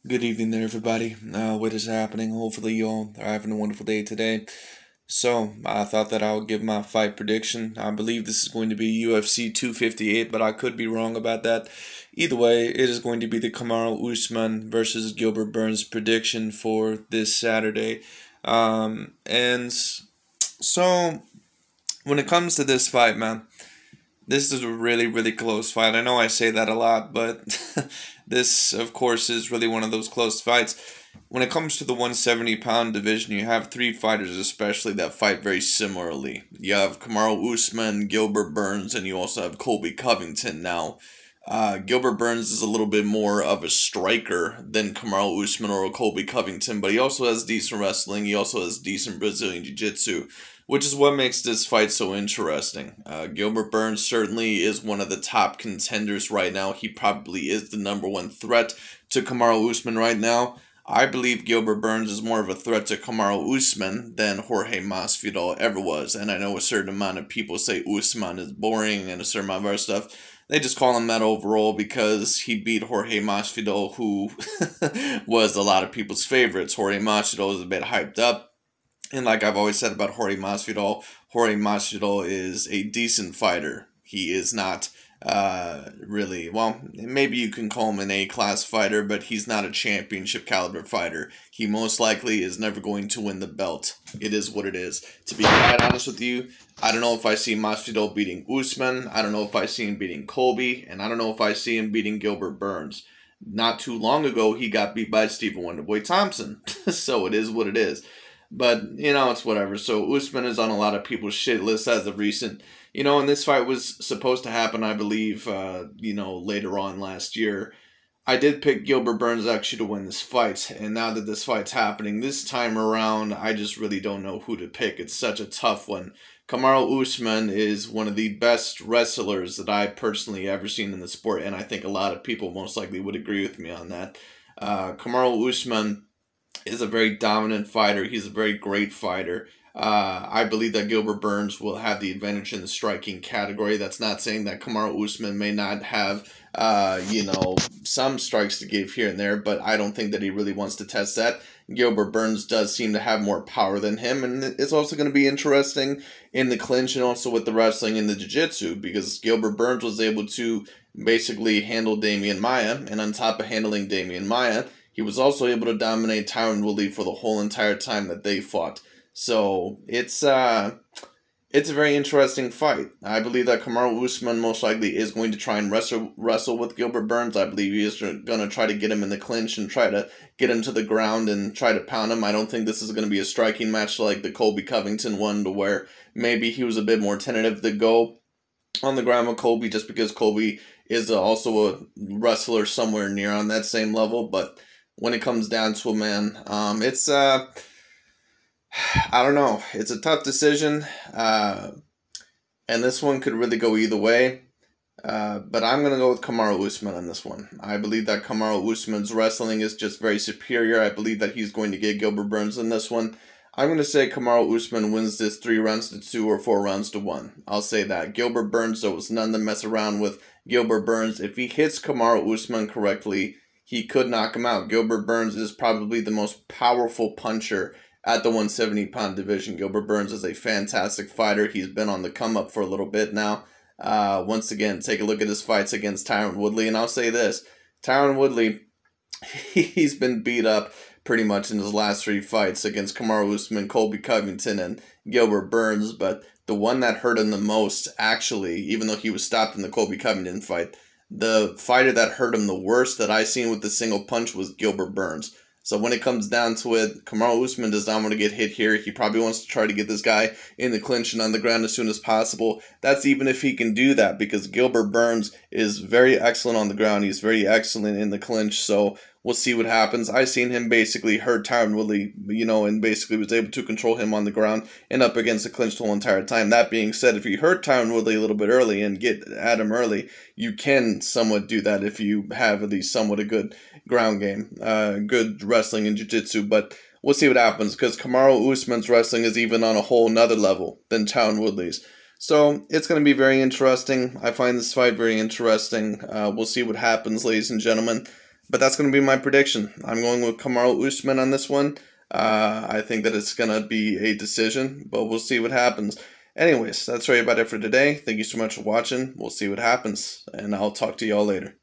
Good evening there, everybody. What is happening? Hopefully, you all are having a wonderful day today. So, I thought that I would give my fight prediction. I believe this is going to be UFC 258, but I could be wrong about that. Either way, it is going to be the Kamaru Usman versus Gilbert Burns prediction for this Saturday. And so, when it comes to this fight, man, this is a really, really close fight. I know I say that a lot, but this, of course, is really one of those close fights. When it comes to the 170-pound division, you have three fighters especially that fight very similarly. You have Kamaru Usman, Gilbert Burns, and you also have Colby Covington. Now, Gilbert Burns is a little bit more of a striker than Kamaru Usman or Colby Covington, but he also has decent wrestling. He also has decent Brazilian Jiu-Jitsu, which is what makes this fight so interesting. Gilbert Burns certainly is one of the top contenders right now. He probably is the #1 threat to Kamaru Usman right now. I believe Gilbert Burns is more of a threat to Kamaru Usman than Jorge Masvidal ever was. And I know a certain amount of people say Usman is boring and a certain amount of other stuff. They just call him that overall because he beat Jorge Masvidal, who was a lot of people's favorites. Jorge Masvidal is a bit hyped up. And like I've always said about Jorge Masvidal is a decent fighter. He is not really, well, maybe you can call him an A-class fighter, but he's not a championship caliber fighter. He most likely is never going to win the belt. It is what it is. To be quite honest with you, I don't know if I see Masvidal beating Usman. I don't know if I see him beating Colby. And I don't know if I see him beating Gilbert Burns. Not too long ago, he got beat by Stephen Wonderboy Thompson. So it is what it is. But, it's whatever. So Usman is on a lot of people's shit list as of recent. And this fight was supposed to happen, I believe, later on last year. I did pick Gilbert Burns actually to win this fight. And now that this fight's happening this time around, I just really don't know who to pick. It's such a tough one. Kamaru Usman is one of the best wrestlers that I personally ever seen in the sport. And I think a lot of people most likely would agree with me on that. Kamaru Usman is a very dominant fighter. He's a very great fighter. I believe that Gilbert Burns will have the advantage in the striking category. That's not saying that Kamaru Usman may not have, some strikes to give here and there, but I don't think that he really wants to test that. Gilbert Burns does seem to have more power than him, and it's also going to be interesting in the clinch and also with the wrestling and the jiu-jitsu, because Gilbert Burns was able to basically handle Damian Maia, and on top of handling Damian Maia, he was also able to dominate Tyron Woodley for the whole entire time that they fought. So it's a very interesting fight. I believe that Kamaru Usman most likely is going to try and wrestle with Gilbert Burns. I believe he is going to try to get him in the clinch and try to get him to the ground and try to pound him. I don't think this is going to be a striking match like the Colby Covington one, to where maybe he was a bit more tentative to go on the ground with Colby, just because Colby is also a wrestler somewhere near on that same level. But when it comes down to it, man, it's I don't know. It's a tough decision, and this one could really go either way. But I'm going to go with Kamaru Usman on this one. I believe that Kamaru Usman's wrestling is just very superior. I believe that he's going to get Gilbert Burns in this one. I'm going to say Kamaru Usman wins this 3-2 or 4-1. I'll say that. Gilbert Burns, though, is none to mess around with. Gilbert Burns, if he hits Kamaru Usman correctly, he could knock him out. Gilbert Burns is probably the most powerful puncher at the 170-pound division. Gilbert Burns is a fantastic fighter. He's been on the come-up for a little bit now. Once again, take a look at his fights against Tyron Woodley. And I'll say this. Tyron Woodley, he's been beat up pretty much in his last 3 fights against Kamaru Usman, Colby Covington, and Gilbert Burns. But the one that hurt him the most, actually, even though he was stopped in the Colby Covington fight, the fighter that hurt him the worst that I seen with the single punch was Gilbert Burns. So when it comes down to it, Kamaru Usman does not want to get hit here. He probably wants to try to get this guy in the clinch and on the ground as soon as possible. That's even if he can do that, because Gilbert Burns is very excellent on the ground. He's very excellent in the clinch. So we'll see what happens. I seen him basically hurt Tyron Woodley, and basically was able to control him on the ground and up against the clinch the whole entire time. That being said, if you hurt Tyron Woodley a little bit early and get at him early, you can somewhat do that if you have at least somewhat a good ground game, good wrestling and jiu-jitsu. But we'll see what happens, because Kamaru Usman's wrestling is even on a whole nother level than Tyron Woodley's. So it's going to be very interesting. I find this fight very interesting. We'll see what happens, ladies and gentlemen. But that's going to be my prediction. I'm going with Kamaru Usman on this one. I think that it's going to be a decision, but we'll see what happens. Anyways, that's right about it for today. Thank you so much for watching. We'll see what happens, and I'll talk to y'all later.